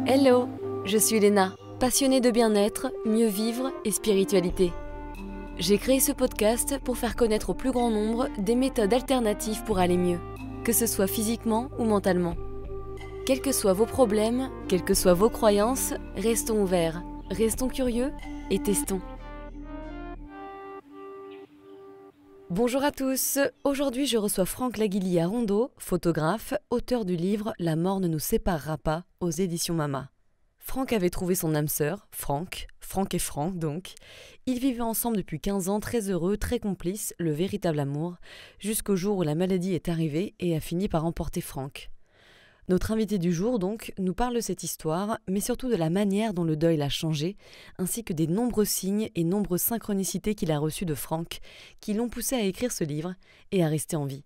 Hello, je suis Léna, passionnée de bien-être, mieux vivre et spiritualité. J'ai créé ce podcast pour faire connaître au plus grand nombre des méthodes alternatives pour aller mieux, que ce soit physiquement ou mentalement. Quels que soient vos problèmes, quelles que soient vos croyances, restons ouverts, restons curieux et testons. Bonjour à tous, aujourd'hui je reçois Franck Laguilly-Rondeau, photographe, auteur du livre « La mort ne nous séparera pas » aux éditions Mama. Franck avait trouvé son âme sœur, Franck et Franck donc. Ils vivaient ensemble depuis 15 ans, très heureux, très complices, le véritable amour, jusqu'au jour où la maladie est arrivée et a fini par emporter Franck. Notre invité du jour, donc, nous parle de cette histoire, mais surtout de la manière dont le deuil l'a changé, ainsi que des nombreux signes et nombreuses synchronicités qu'il a reçus de Franck, qui l'ont poussé à écrire ce livre et à rester en vie.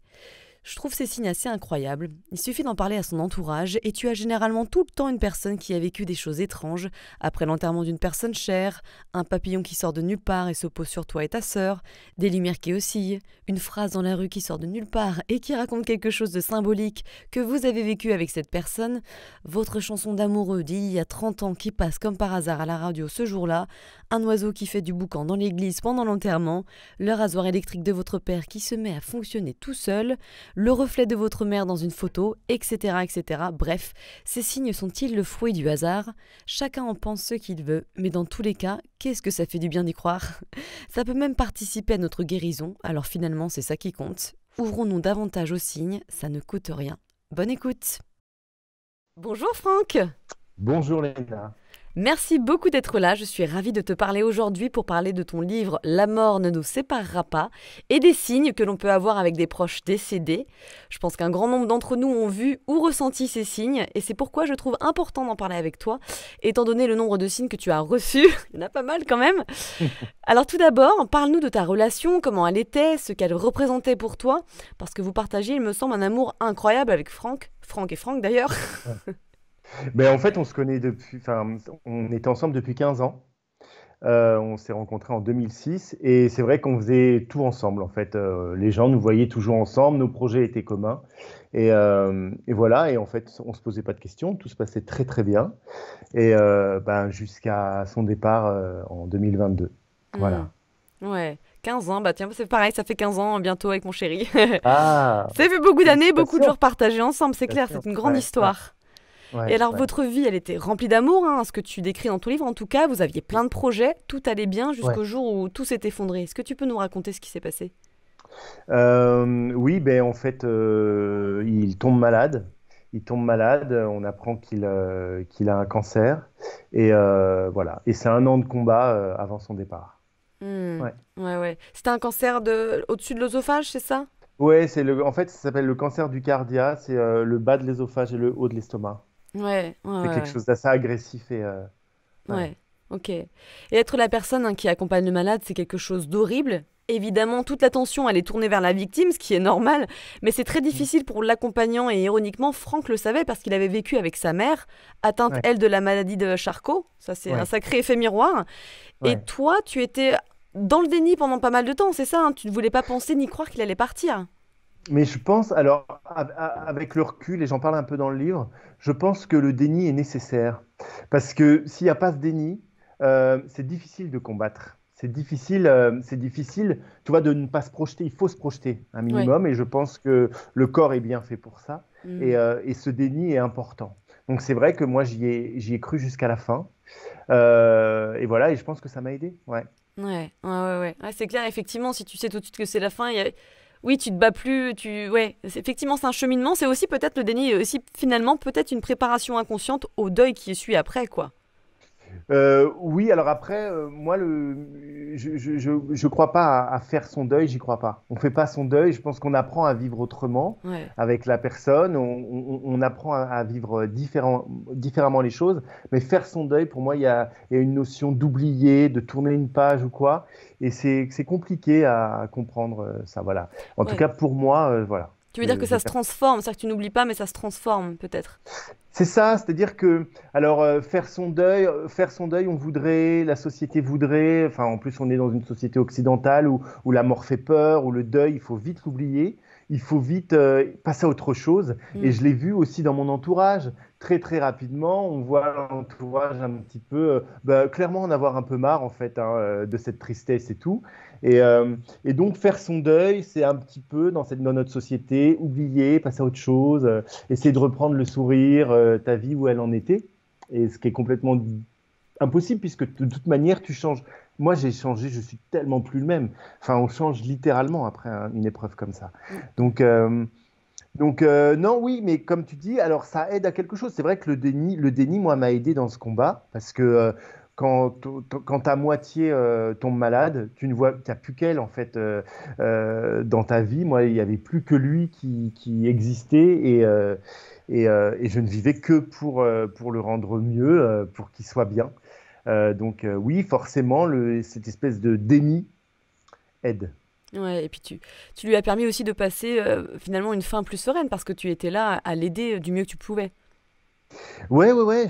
Je trouve ces signes assez incroyables. Il suffit d'en parler à son entourage et tu as généralement tout le temps une personne qui a vécu des choses étranges, après l'enterrement d'une personne chère, un papillon qui sort de nulle part et se pose sur toi et ta sœur, des lumières qui oscillent, une phrase dans la rue qui sort de nulle part et qui raconte quelque chose de symbolique que vous avez vécu avec cette personne, votre chanson d'amoureux d'il y a 30 ans qui passe comme par hasard à la radio ce jour-là, un oiseau qui fait du boucan dans l'église pendant l'enterrement, le rasoir électrique de votre père qui se met à fonctionner tout seul, le reflet de votre mère dans une photo, etc., etc. Bref, ces signes sont-ils le fruit du hasard? Chacun en pense ce qu'il veut, mais dans tous les cas, qu'est-ce que ça fait du bien d'y croire? Ça peut même participer à notre guérison, alors finalement c'est ça qui compte. Ouvrons-nous davantage aux signes, ça ne coûte rien. Bonne écoute! Bonjour Franck! Bonjour Léna. Merci beaucoup d'être là, je suis ravie de te parler aujourd'hui pour parler de ton livre « La mort ne nous séparera pas » et des signes que l'on peut avoir avec des proches décédés. Je pense qu'un grand nombre d'entre nous ont vu ou ressenti ces signes et c'est pourquoi je trouve important d'en parler avec toi, étant donné le nombre de signes que tu as reçus. Il y en a pas mal quand même. Alors tout d'abord, parle-nous de ta relation, comment elle était, ce qu'elle représentait pour toi, parce que vous partagiez, il me semble, un amour incroyable avec Franck et Franck d'ailleurs. En fait, on se connaît depuis, enfin, on était ensemble depuis 15 ans. On s'est rencontrés en 2006 et c'est vrai qu'on faisait tout ensemble. En fait, les gens nous voyaient toujours ensemble, nos projets étaient communs et voilà. Et en fait, on se posait pas de questions, tout se passait très très bien et jusqu'à son départ en 2022. Voilà. Ouais, 15 ans, bah tiens, c'est pareil, ça fait 15 ans bientôt avec mon chéri. Ah, Ça fait beaucoup d'années, beaucoup de félicitations. jours partagés ensemble, c'est clair, Félicitations. c'est une grande Ouais, ouais, histoire. Et ouais, alors, ouais. votre vie, elle était remplie d'amour, hein, ce que tu décris dans ton livre. En tout cas, vous aviez plein de projets, tout allait bien Ouais. jusqu'au jour où tout s'est effondré. Est-ce que tu peux nous raconter ce qui s'est passé? Oui, en fait, il tombe malade. Il tombe malade, on apprend qu'il a un cancer. Et voilà. Et c'est un an de combat avant son départ. Hmm, Ouais. ouais. C'était un cancer au-dessus de l'œsophage, c'est ça? Ouais, en fait, ça s'appelle le cancer du cardia. C'est le bas de l'ésophage et le haut de l'estomac. C'est quelque Ouais. chose d'assez agressif et ouais. Ouais, ok. Et être la personne qui accompagne le malade, c'est quelque chose d'horrible. Évidemment, toute l'attention, elle est tournée vers la victime, ce qui est normal, mais c'est très Mm. difficile pour l'accompagnant et ironiquement, Franck le savait parce qu'il avait vécu avec sa mère, atteinte, Ouais, elle, de la maladie de Charcot. Ça, c'est un ouais, sacré effet miroir. Et ouais. toi, tu étais dans le déni pendant pas mal de temps, c'est ça, hein? Tu ne voulais pas penser ni croire qu'il allait partir. Mais je pense, alors, avec le recul, et j'en parle un peu dans le livre, je pense que le déni est nécessaire. Parce que s'il n'y a pas ce déni, c'est difficile de combattre. C'est difficile, tu vois, de ne pas se projeter. Il faut se projeter un Ouais. minimum, et je pense que le corps est bien fait pour ça. Hmm. Et ce déni est important. Donc c'est vrai que moi, j'y ai cru jusqu'à la fin. Et voilà, et je pense que ça m'a aidé. Ouais. Ouais, c'est clair, effectivement, si tu sais tout de suite que c'est la fin, oui, tu te bats plus, ouais, effectivement, c'est un cheminement, c'est aussi peut-être le déni, et aussi finalement peut-être une préparation inconsciente au deuil qui suit après, quoi. Oui, alors après, moi, je crois pas à faire son deuil, j'y crois pas. On fait pas son deuil, je pense qu'on apprend à vivre autrement Ouais. avec la personne, on apprend à vivre différemment les choses, mais faire son deuil, pour moi, il y a une notion d'oublier, de tourner une page ou quoi, et c'est compliqué à comprendre ça, voilà. En tout Ouais. cas, pour moi, voilà. Tu veux dire que ça se transforme, c'est-à-dire que tu n'oublies pas, mais ça se transforme, peut-être. C'est ça, c'est-à-dire que, alors, faire son deuil, on voudrait, la société voudrait, enfin, en plus, on est dans une société occidentale où la mort fait peur, où le deuil, il faut vite l'oublier. il faut vite passer à autre chose. Et Mm. je l'ai vu aussi dans mon entourage. Très très rapidement, on voit l'entourage un petit peu, clairement en avoir un peu marre en fait hein, de cette tristesse et tout. Et, euh, et donc faire son deuil, c'est un petit peu dans notre société, oublier, passer à autre chose, essayer de reprendre le sourire, ta vie où elle en était. Et ce qui est complètement impossible puisque de toute manière tu changes. Moi j'ai changé, je suis tellement plus le même. Enfin, on change littéralement après une épreuve comme ça. Mm. Donc, non, oui, mais comme tu dis, alors ça aide à quelque chose. C'est vrai que le déni, moi, m'a aidé dans ce combat parce que quand ta moitié tombe malade, tu ne vois, qu'il n'y a plus qu'elle en fait dans ta vie. Moi, il n'y avait plus que lui qui existait et je ne vivais que pour le rendre mieux, pour qu'il soit bien. Oui, forcément, cette espèce de déni aide. Ouais, et puis tu lui as permis aussi de passer finalement une fin plus sereine parce que tu étais là à l'aider du mieux que tu pouvais. Ouais, ouais, ouais.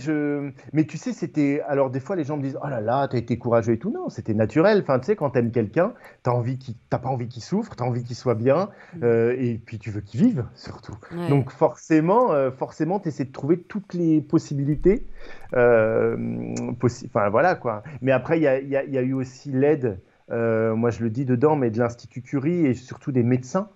Mais tu sais, c'était. Alors, des fois, les gens me disent, oh là là, t'as été courageux et tout. Non, c'était naturel. Enfin, tu sais, quand t'aimes quelqu'un, t'as pas envie qu'il souffre, t'as envie qu'il soit bien, Mm. et puis tu veux qu'il vive, surtout. Ouais. Donc, forcément, t'essaies de trouver toutes les possibilités. Enfin, voilà, quoi. Mais après, il y a eu aussi l'aide, moi, je le dis dedans, mais de l'Institut Curie et surtout des médecins.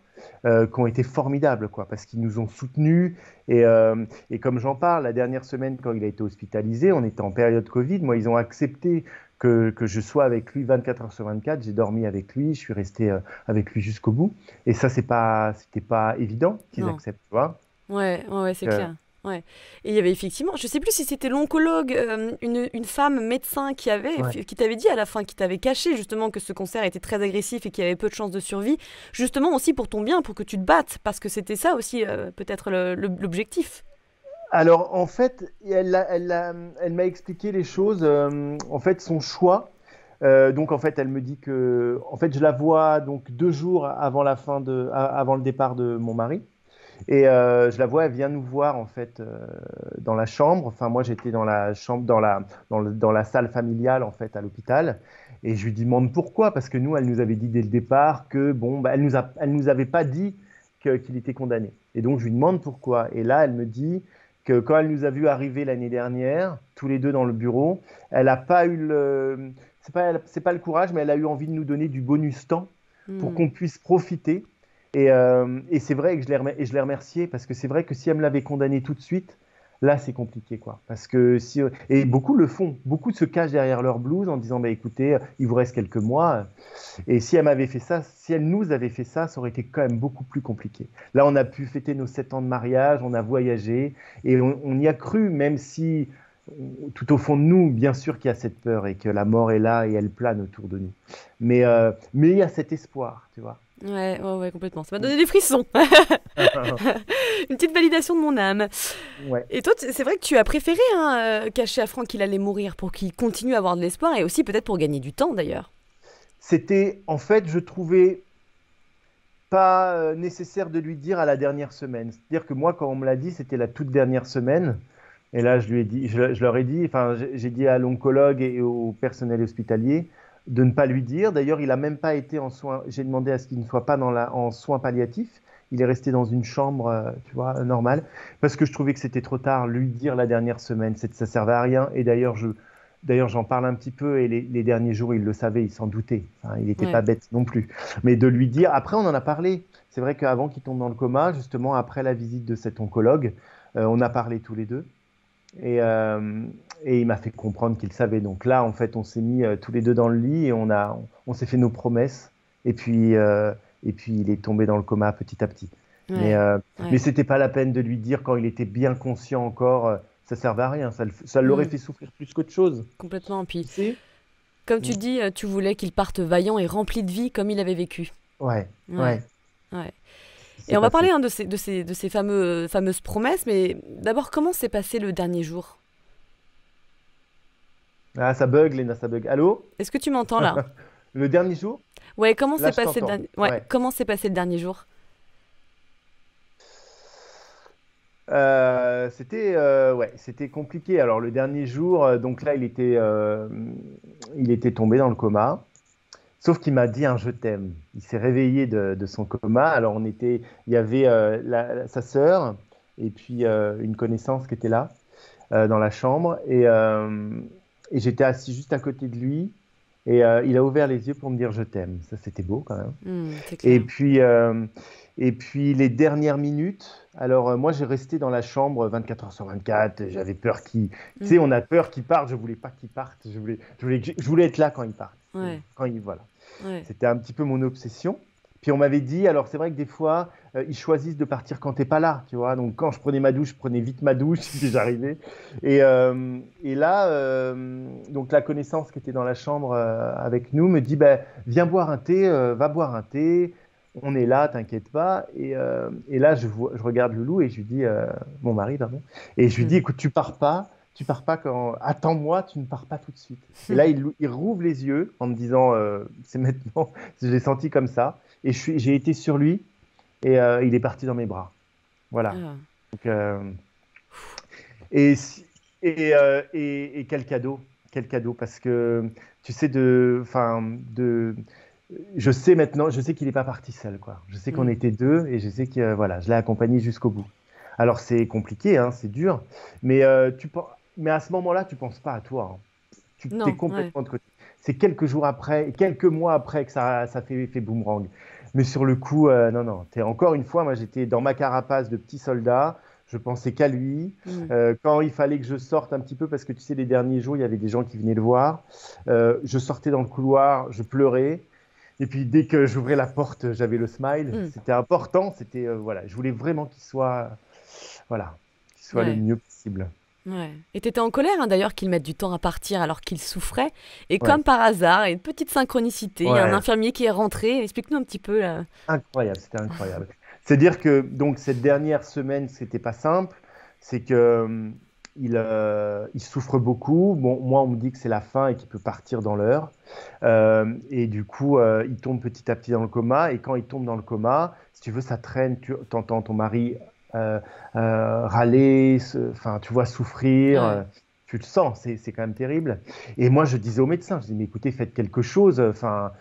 Qui ont été formidables, quoi, parce qu'ils nous ont soutenus. Et, euh, et comme j'en parle, la dernière semaine, quand il a été hospitalisé, on était en période Covid. Moi, ils ont accepté que je sois avec lui 24 heures sur 24. J'ai dormi avec lui, je suis resté avec lui jusqu'au bout. Et ça, c'était pas évident qu'ils Non. acceptent, tu vois. Ouais, ouais, ouais, c'est Euh, clair. Ouais. Et il y avait effectivement, je sais plus si c'était l'oncologue, une femme médecin ouais. qui t'avait dit à la fin, qui t'avait caché justement que ce cancer était très agressif et qu'il y avait peu de chances de survie, justement aussi pour ton bien, pour que tu te battes, parce que c'était ça aussi peut-être l'objectif. Alors, en fait, elle m'a expliqué les choses. En fait, son choix. Donc, en fait, elle me dit que, en fait, je la vois donc 2 jours avant avant le départ de mon mari. Et je la vois, elle vient nous voir en fait dans la chambre. Enfin, moi, j'étais dans la chambre, dans la salle familiale en fait à l'hôpital. Et je lui demande pourquoi, parce que nous, elle nous avait dit dès le départ que bon, bah, elle nous avait pas dit qu'il était condamné. Et donc, je lui demande pourquoi. Et là, elle me dit que quand elle nous a vus arriver l'année dernière, tous les deux dans le bureau, elle n'a pas eu c'est pas le courage, mais elle a eu envie de nous donner du bonus temps pour Hmm. qu'on puisse profiter et c'est vrai que je l'ai remercié parce que c'est vrai que si elle me l'avait condamné tout de suite, là c'est compliqué quoi. Parce que si et beaucoup le font, beaucoup se cachent derrière leur blouse en disant bah écoutez, il vous reste quelques mois. Et si elle m'avait fait ça, si elle nous avait fait ça, ça aurait été quand même beaucoup plus compliqué. Là on a pu fêter nos 7 ans de mariage, on a voyagé et on y a cru même si tout au fond de nous, bien sûr qu'il y a cette peur et que la mort est là et elle plane autour de nous. Mais il y a cet espoir, tu vois. Ouais, ouais, ouais, complètement. Ça m'a donné des frissons. Une petite validation de mon âme. Ouais. Et toi, c'est vrai que tu as préféré cacher à Franck qu'il allait mourir pour qu'il continue à avoir de l'espoir et aussi peut-être pour gagner du temps d'ailleurs. C'était, en fait, je trouvais pas nécessaire de lui dire à la dernière semaine. C'est-à-dire que moi, quand on me l'a dit, c'était la toute dernière semaine. Et là, je lui ai dit, je leur ai dit, enfin, j'ai dit à l'oncologue et au personnel hospitalier de ne pas lui dire. D'ailleurs, il a même pas été en soins. J'ai demandé à ce qu'il ne soit pas en soins palliatifs. Il est resté dans une chambre, tu vois, normale, parce que je trouvais que c'était trop tard. Lui dire la dernière semaine, ça servait à rien. Et d'ailleurs, j'en parle un petit peu. Et les derniers jours, il le savait, il s'en doutait. Enfin, il n'était pas Ouais. bête non plus. Mais de lui dire, après, on en a parlé. C'est vrai qu'avant qu'il tombe dans le coma, justement, après la visite de cet oncologue, on a parlé tous les deux. Et, euh, et il m'a fait comprendre qu'il savait. Donc là, en fait, on s'est mis tous les deux dans le lit et on s'est fait nos promesses. Et puis, il est tombé dans le coma petit à petit. Mais, Ouais. euh, mais Ouais. c'était pas la peine de lui dire quand il était bien conscient encore. Ça servait à rien. Ça l'aurait Hmm. fait souffrir plus qu'autre chose. Complètement. Puis, Tu sais? comme tu Mm. dis, tu voulais qu'il parte vaillant et rempli de vie comme il avait vécu. Ouais, Ouais. ouais, Ouais. c'est ce qui Et s'est on va parler passé. de ces fameuses promesses, mais d'abord, comment s'est passé le dernier jour? Ah, ça bug, Léna, ça bug. Allô? Est-ce que tu m'entends là? Le dernier jour? Ouais, comment Là, s'est je passé t'entends. ouais, Ouais. comment s'est passé le dernier jour? C'était compliqué. Alors le dernier jour, donc là, il était tombé dans le coma. Sauf qu'il m'a dit un je t'aime. Il s'est réveillé de son coma. Alors il y avait sa sœur et puis une connaissance qui était là dans la chambre et j'étais assis juste à côté de lui et il a ouvert les yeux pour me dire je t'aime. Ça c'était beau quand même. C'est Et clair. puis, euh, et puis les dernières minutes, alors moi j'ai resté dans la chambre 24 heures sur 24, j'avais peur qu'il... Tu sais, Mhm. on a peur qu'il parte, je voulais pas qu'il parte, je voulais être là quand il part. Ouais, Voilà. ouais. C'était un petit peu mon obsession. Puis on m'avait dit, alors c'est vrai que des fois, ils choisissent de partir quand t'es pas là, tu vois. Donc quand je prenais ma douche, je prenais vite ma douche, si j'arrivais. Et là, donc la connaissance qui était dans la chambre avec nous me dit, bah, viens boire un thé, va boire un thé. On est là, t'inquiète pas. Et là, je regarde Loulou et je lui dis, mon mari, pardon, et je lui dis, écoute, tu pars pas quand, attends-moi, tu ne pars pas tout de suite. Et là, il rouvre les yeux en me disant, c'est maintenant. Je l'ai senti comme ça. Et j'ai été sur lui et il est parti dans mes bras. Voilà. Ah. Donc, et, si- et quel cadeau, parce que tu sais je sais maintenant, je sais qu'il n'est pas parti seul, quoi. Je sais qu'on Mm. était deux et je sais que voilà, je l'ai accompagné jusqu'au bout. Alors c'est compliqué, hein, c'est dur, mais mais à ce moment-là, tu penses pas à toi, hein. Tu t'es Non, ouais. complètement de côté. C'est quelques jours après, quelques mois après que ça fait effet boomerang. Mais sur le coup, non, non. Encore une fois, moi, j'étais dans ma carapace de petit soldat. Je pensais qu'à lui. Mm. Quand il fallait que je sorte un petit peu, parce que tu sais, les derniers jours, il y avait des gens qui venaient le voir. Je sortais dans le couloir, je pleurais. Et puis dès que j'ouvrais la porte, j'avais le smile. Mm. C'était important. C'était voilà, je voulais vraiment voilà, qu'il soit le Ouais. mieux possible. Ouais. Et t'étais en colère, hein, d'ailleurs, qu'il mette du temps à partir alors qu'il souffrait. Et Ouais, comme par hasard, et une petite synchronicité, il y a un ouais. infirmier qui est rentré. Explique-nous un petit peu là. Incroyable, c'était incroyable. C'est-à-dire que donc cette dernière semaine, c'était pas simple. C'est que il souffre beaucoup. Bon, moi, on me dit que c'est la fin et qu'il peut partir dans l'heure. Et du coup, il tombe petit à petit dans le coma. Et quand il tombe dans le coma, si tu veux, ça traîne. Tu entends ton mari euh, râler, enfin, tu vois, souffrir. Ouais. Tu le sens, c'est quand même terrible. Et moi, je disais au médecin, je dis, mais écoutez, faites quelque chose. Enfin,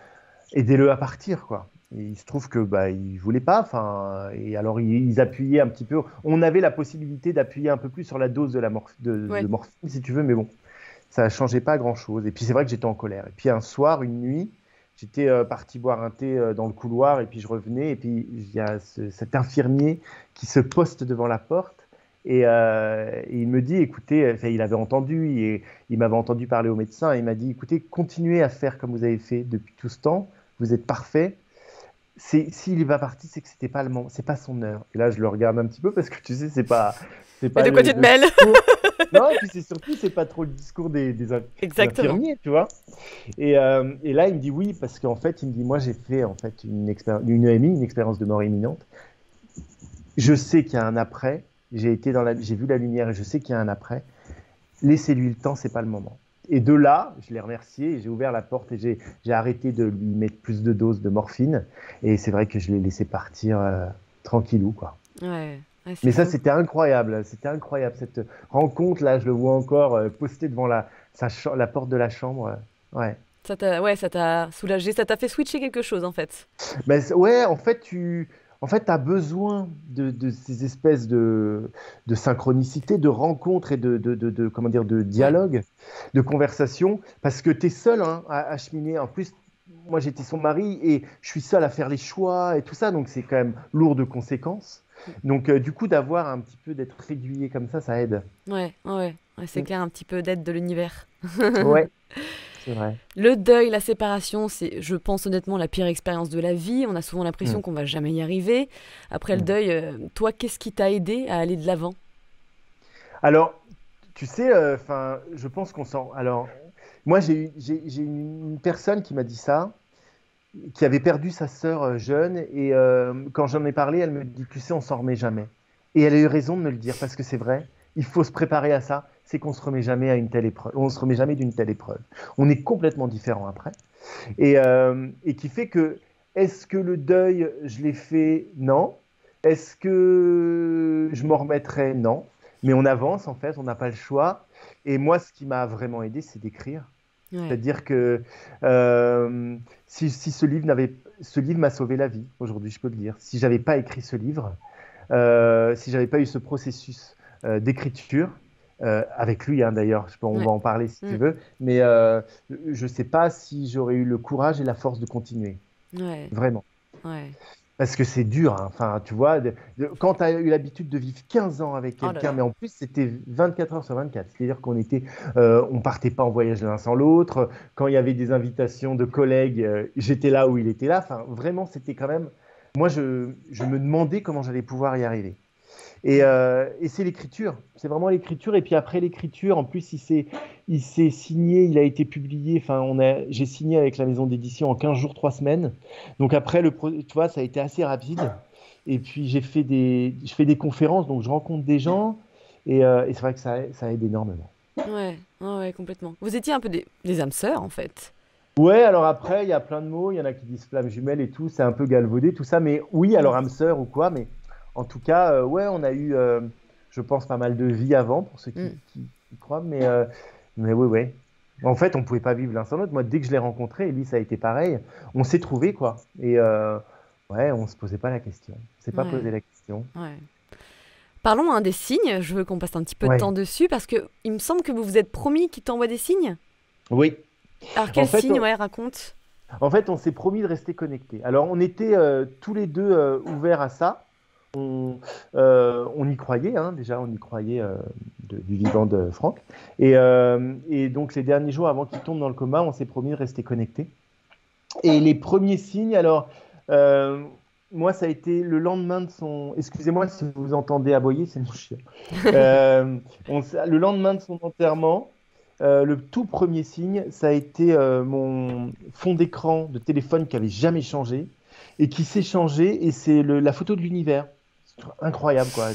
aidez-le à partir, quoi. Et il se trouve que bah ils voulaient pas, enfin, et alors ils appuyaient un petit peu. On avait la possibilité d'appuyer un peu plus sur la dose de Ouais. morphine, si tu veux, mais bon, ça ne changeait pas grand-chose. Et puis c'est vrai que j'étais en colère. Et puis un soir, une nuit, j'étais parti boire un thé dans le couloir, et puis je revenais, et puis il y a cet infirmier qui se poste devant la porte. Et il me dit, écoutez, enfin, il avait entendu, et il m'avait entendu parler au médecin, et il m'a dit, écoutez, continuez à faire comme vous avez fait depuis tout ce temps, vous êtes parfait. S'il va partir, c'est que c'était pas le moment, c'est pas son heure. Et là, je le regarde un petit peu parce que tu sais, c'est Mais pas de quoi tu te le mêles? discours. Non, et puis c'est surtout, c'est pas trop le discours des Exactement. infirmiers, tu vois. Et là, il me dit oui, parce qu'en fait, il me dit, moi, j'ai fait en fait une EMI, une expérience de mort imminente. Je sais qu'il y a un après. J'ai vu la lumière et je sais qu'il y a un après. Laissez-lui le temps, c'est pas le moment. Et de là, je l'ai remercié, j'ai ouvert la porte et j'ai arrêté de lui mettre plus de doses de morphine. Et c'est vrai que je l'ai laissé partir tranquillou, quoi. Ouais. Ouais, c'est Mais ça, beau. c'était incroyable. Cette rencontre, là, je le vois encore posté devant la porte de la chambre. Ouais. Ouais, ça t'a soulagé, ça t'a fait switcher quelque chose en fait. Ben, ouais, en fait, as besoin de ces espèces de synchronicité, de rencontres et comment dire, de Ouais. dialogue, de conversation, parce que tu es seul hein, à cheminer. En plus, moi, j'étais son mari et je suis seul à faire les choix et tout ça, donc c'est quand même lourd de conséquences. Donc, du coup, d'être régulier comme ça aide. Ouais, ouais, ouais, c'est Mm. clair, un petit peu d'aide de l'univers. Ouais, c'est vrai. Le deuil, la séparation, c'est, je pense honnêtement, la pire expérience de la vie. On a souvent l'impression Mm. qu'on va jamais y arriver. Après le Mm. deuil, toi, qu'est-ce qui t'a aidé à aller de l'avant? Alors, tu sais, enfin, je pense qu'on s'en. Alors, moi, j'ai une personne qui m'a dit ça, qui avait perdu sa sœur jeune, et quand j'en ai parlé, elle me dit, tu sais, on s'en remet jamais. Et elle a eu raison de me le dire, parce que c'est vrai, il faut se préparer à ça, c'est qu'on se remet jamais à une telle épreuve, on se remet jamais d'une telle épreuve. On est complètement différent après, et qui fait que, est-ce que le deuil, je l'ai fait? Non. Est-ce que je m'en remettrai? Non. Mais on avance, en fait, on n'a pas le choix. Et moi, ce qui m'a vraiment aidé, c'est d'écrire. Ouais. C'est-à-dire que si ce livre m'a sauvé la vie, aujourd'hui, je peux le dire. Si j'avais pas écrit ce livre, si j'avais pas eu ce processus d'écriture, avec lui hein, d'ailleurs, on Ouais. va en parler si tu Mm. veux, mais je sais pas si j'aurais eu le courage et la force de continuer, Ouais. vraiment. Ouais. Parce que c'est dur, hein. Enfin, tu vois, quand tu as eu l'habitude de vivre 15 ans avec Oh là quelqu'un, là. mais en plus c'était 24 heures sur 24, c'est-à-dire on partait pas en voyage l'un sans l'autre. Quand il y avait des invitations de collègues, j'étais là où il était là. Enfin, vraiment, c'était quand même. Moi, je me demandais comment j'allais pouvoir y arriver. Ouais. Et c'est l'écriture, c'est vraiment l'écriture. Et puis après l'écriture, en plus, il s'est signé, il a été publié. Enfin, j'ai signé avec la maison d'édition en 15 jours, 3 semaines. Donc après, tu vois, ça a été assez rapide. Et puis je fais des conférences, donc je rencontre des gens. Et c'est vrai que ça aide énormément. Ouais. Ouais, ouais, complètement. Vous étiez un peu des âmes sœurs, en fait. Ouais, alors après, il y a plein de mots. Il y en a qui disent flamme jumelle et tout. C'est un peu galvaudé, tout ça. Mais oui, Mm. alors âme sœur ou quoi. Mais en tout cas, ouais, on a eu, je pense, pas mal de vie avant pour ceux Mm. qui croient. Mais oui, ouais. En fait, on pouvait pas vivre l'un sans l'autre. Moi, dès que je l'ai rencontré, et lui, ça a été pareil. On s'est trouvé quoi. Ouais, on se posait pas la question. On s'est pas Ouais. posé la question. Ouais. Parlons des signes. Je veux qu'on passe un petit peu de temps Ouais. dessus parce que il me semble que vous vous êtes promis qu'il t'envoie des signes. Oui. Alors, En quel fait, signe, ouais, raconte. En fait, on s'est promis de rester connectés. Alors, on était tous les deux ouverts à ça. On y croyait, hein, déjà, on y croyait du vivant de Franck. Et donc, les derniers jours avant qu'il tombe dans le coma, on s'est promis de rester connectés. Et les premiers signes, alors, euh, moi, ça a été le lendemain de son. Excusez-moi si vous entendez aboyer, c'est mon chien. Le lendemain de son enterrement, le tout premier signe, ça a été mon fond d'écran de téléphone qui avait jamais changé et qui s'est changé et c'est la photo de l'univers. C'est incroyable quoi.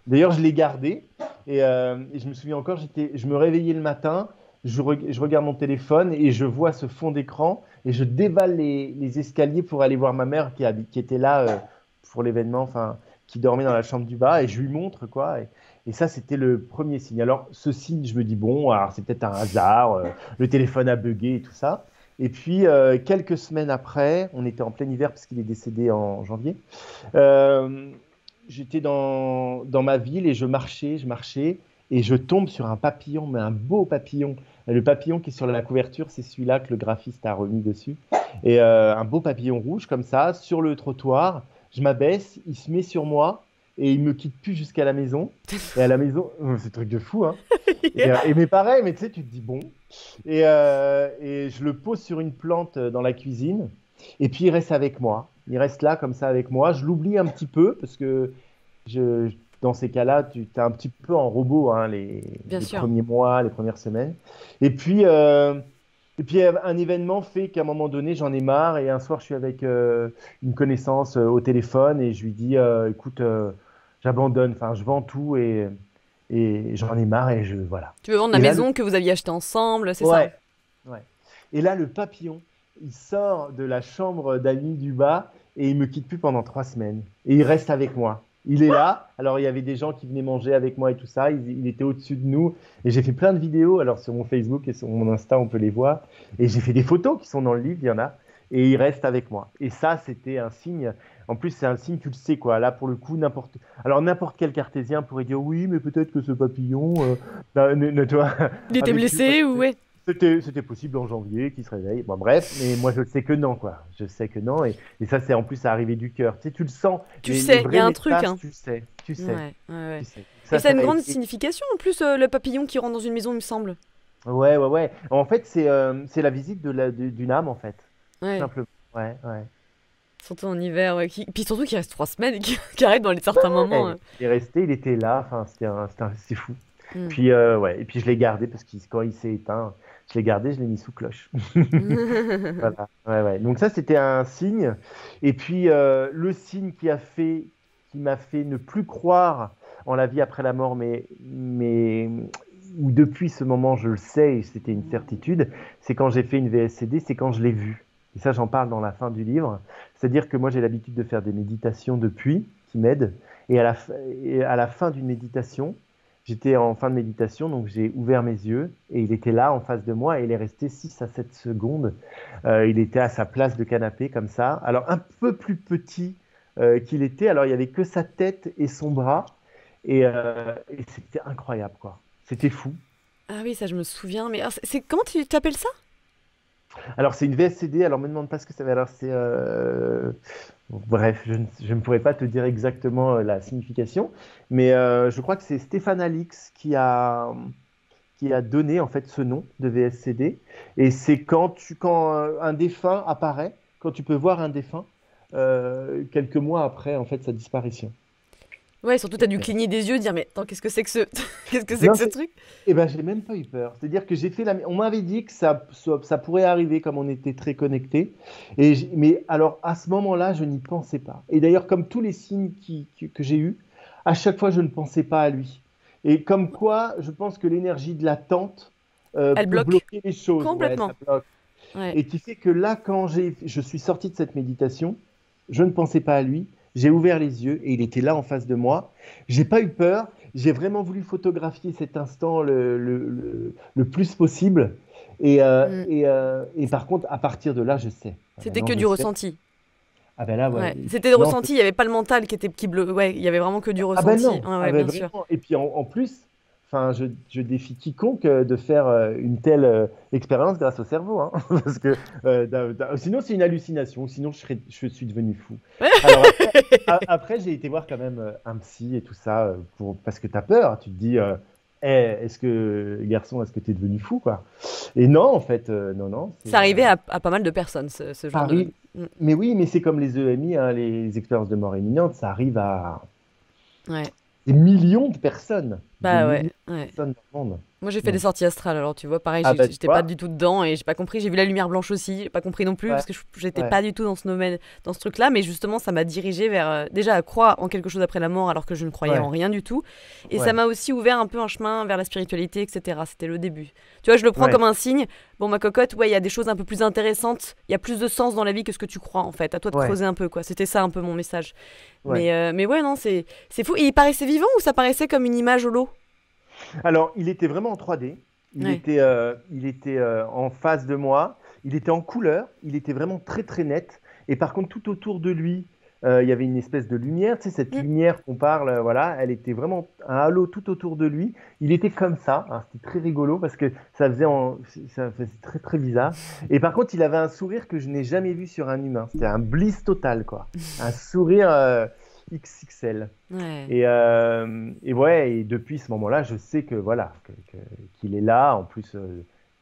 D'ailleurs, je l'ai gardé et je me souviens encore, je me réveillais le matin, je regarde mon téléphone et je vois ce fond d'écran et je dévale les escaliers pour aller voir ma mère qui était là pour l'événement, enfin, qui dormait dans la chambre du bas et je lui montre quoi. Et ça, c'était le premier signe. Alors, ce signe, je me dis, bon, alors c'est peut-être un hasard, le téléphone a bugué et tout ça. Et puis, quelques semaines après, on était en plein hiver parce qu'il est décédé en janvier. euh, J'étais dans ma ville et je marchais, et je tombe sur un papillon, mais un beau papillon. Le papillon qui est sur la couverture, c'est celui-là que le graphiste a remis dessus. Et un beau papillon rouge comme ça, sur le trottoir. Je m'abaisse, il se met sur moi et il me quitte plus jusqu'à la maison. Et à la maison, c'est un truc de fou, hein. Mais pareil, mais tu sais, tu te dis bon. Et je le pose sur une plante dans la cuisine. Et puis il reste avec moi. Il reste là comme ça avec moi. Je l'oublie un petit peu parce que dans ces cas-là, tu es un petit peu en robot hein, Bien les sûr. premiers mois, les premières semaines. Et puis, un événement fait qu'à un moment donné, j'en ai marre. Et un soir, je suis avec une connaissance au téléphone et je lui dis, écoute, j'abandonne, enfin, je vends tout et j'en ai marre et voilà. Tu veux vendre la Et là, maison que vous aviez achetée ensemble, c'est ça? ouais, ouais. Et là, le papillon, il sort de la chambre d'amis du bas et il me quitte plus pendant 3 semaines. Et il reste avec moi. Il est là. Alors, il y avait des gens qui venaient manger avec moi et tout ça. Il était au-dessus de nous. Et j'ai fait plein de vidéos. Alors, sur mon Facebook et sur mon Insta, on peut les voir. Et j'ai fait des photos qui sont dans le livre, il y en a. Et il reste avec moi. Et ça, c'était un signe. En plus, c'est un signe, tu le sais, quoi. Là, pour le coup, n'importe quel cartésien pourrait dire oui, mais peut-être que ce papillon, tu vois, Il était avec lui, moi, blessé ou ouais? c'était possible en janvier qu'il se réveille. Bon, bref, mais moi je sais que non, quoi. Je sais que non. Et ça, c'est en plus à arriver du cœur. Tu sais, tu le sens. Tu Les sais, il y vrais a un truc, messages, hein. tu le sais. Tu sais. Ouais, ouais, ouais. Tu sais. Et ça a Ça une a grande été. signification en plus, le papillon qui rentre dans une maison, il me semble. Ouais, ouais, ouais. En fait, c'est la visite d'une âme, en fait. Tout Ouais. simplement. Ouais, ouais. Surtout en hiver, ouais. Puis surtout qu'il reste 3 semaines et qui arrive dans les certains moments. Il est resté, il était là. Enfin, c'est fou. Hmm. Puis, ouais. Et puis, je l'ai gardé parce que quand il s'est éteint, je l'ai gardé, je l'ai mis sous cloche. Voilà. Ouais, ouais. Donc ça, c'était un signe. Et puis le signe qui m'a fait ne plus croire en la vie après la mort, mais où depuis ce moment, je le sais et c'était une certitude, c'est quand j'ai fait une VSCD, c'est quand je l'ai vu. Et ça, j'en parle dans la fin du livre. C'est-à-dire que moi, j'ai l'habitude de faire des méditations depuis, qui m'aident. Et à la fin d'une méditation, j'étais en fin de méditation, donc j'ai ouvert mes yeux et il était là en face de moi et il est resté 6 à 7 secondes. Il était à sa place de canapé comme ça. Alors un peu plus petit qu'il était. Alors il y avait que sa tête et son bras et c'était incroyable quoi. C'était fou. Ah oui, ça je me souviens. Mais alors, comment tu t'appelles ça? Alors c'est une VSCD. Alors me demande pas ce que ça veut. Alors c'est bref, je ne pourrais pas te dire exactement la signification, mais je crois que c'est Stéphane Alix qui a donné en fait ce nom de VSCD. Et c'est quand un défunt apparaît, quand tu peux voir un défunt quelques mois après en fait sa disparition. Ouais, surtout t'as dû cligner des yeux, dire mais attends, qu'est-ce que c'est que ce, qu'est-ce que c'est Non, que ce truc? eh ben, j'ai même pas eu peur. C'est-à-dire que j'ai fait on m'avait dit que ça pourrait arriver comme on était très connectés. Mais alors, à ce moment-là, je n'y pensais pas. Et d'ailleurs, comme tous les signes que j'ai eus, à chaque fois, je ne pensais pas à lui. Et comme quoi, je pense que l'énergie de l'attente Elle peut bloque bloquer les choses. Ouais, complètement. ça bloque. Ouais. Et qui fait que là, quand je suis sorti de cette méditation, je ne pensais pas à lui. J'ai ouvert les yeux et il était là en face de moi. J'ai pas eu peur. J'ai vraiment voulu photographier cet instant le plus possible. Mm. Et par contre, à partir de là, je sais. Ah ben C'était non, que je du sais. ressenti. Ah ben là, ouais. Ouais. C'était le Non, ressenti, il n'y avait pas le mental qui était qui bleu. Ouais, il y avait vraiment que du ah ben ressenti. non, Ouais, ah ouais, ben bien sûr. vraiment. Et puis en plus, enfin, je défie quiconque de faire une telle expérience grâce au cerveau, hein, parce que sinon c'est une hallucination, sinon je suis devenu fou. Alors après, après j'ai été voir quand même un psy et tout ça parce que tu as peur, tu te dis, Eh, est-ce que garçon, est-ce que tu es devenu fou quoi? Et non, en fait, non, non, Ça arrivait à pas mal de personnes, ce ça genre de. arrive. Mm. Mais oui, mais c'est comme les EMI, hein, les expériences de mort imminente, ça arrive à Ouais. des millions de personnes. Des Bah millions ouais, de ouais. personnes dans le monde. Moi j'ai fait des Donc, sorties astrales, alors tu vois, pareil, ah bah tu j'étais pas vois, du tout dedans et j'ai pas compris. J'ai vu la lumière blanche aussi, j'ai pas compris non plus ouais, parce que j'étais ouais, pas du tout dans ce domaine, dans ce truc-là, mais justement ça m'a dirigé vers déjà à croire en quelque chose après la mort alors que je ne croyais en ouais, rien du tout. Et ça ouais, m'a aussi ouvert un peu un chemin vers la spiritualité, etc. C'était le début. Tu vois, je le prends ouais, comme un signe. Bon, ma cocotte, ouais, il y a des choses un peu plus intéressantes, il y a plus de sens dans la vie que ce que tu crois en fait. À toi de ouais, creuser un peu, quoi. C'était ça un peu mon message. ouais. Mais ouais, non, c'est fou. Et il paraissait vivant ou ça paraissait comme une image au lot? Alors, il était vraiment en 3D. Ouais. Il était en face de moi. Il était en couleur. Il était vraiment très, très net. Et par contre, tout autour de lui, il y avait une espèce de lumière. Tu sais, cette Mm. lumière qu'on parle, voilà, elle était vraiment un halo tout autour de lui. Il était comme ça. Alors, c'était très rigolo parce que ça faisait très, très bizarre. Et par contre, il avait un sourire que je n'ai jamais vu sur un humain. C'était un bliss total, quoi. Un sourire XXL. Ouais. Et ouais, et depuis ce moment-là, je sais que voilà, qu'il est là. En plus,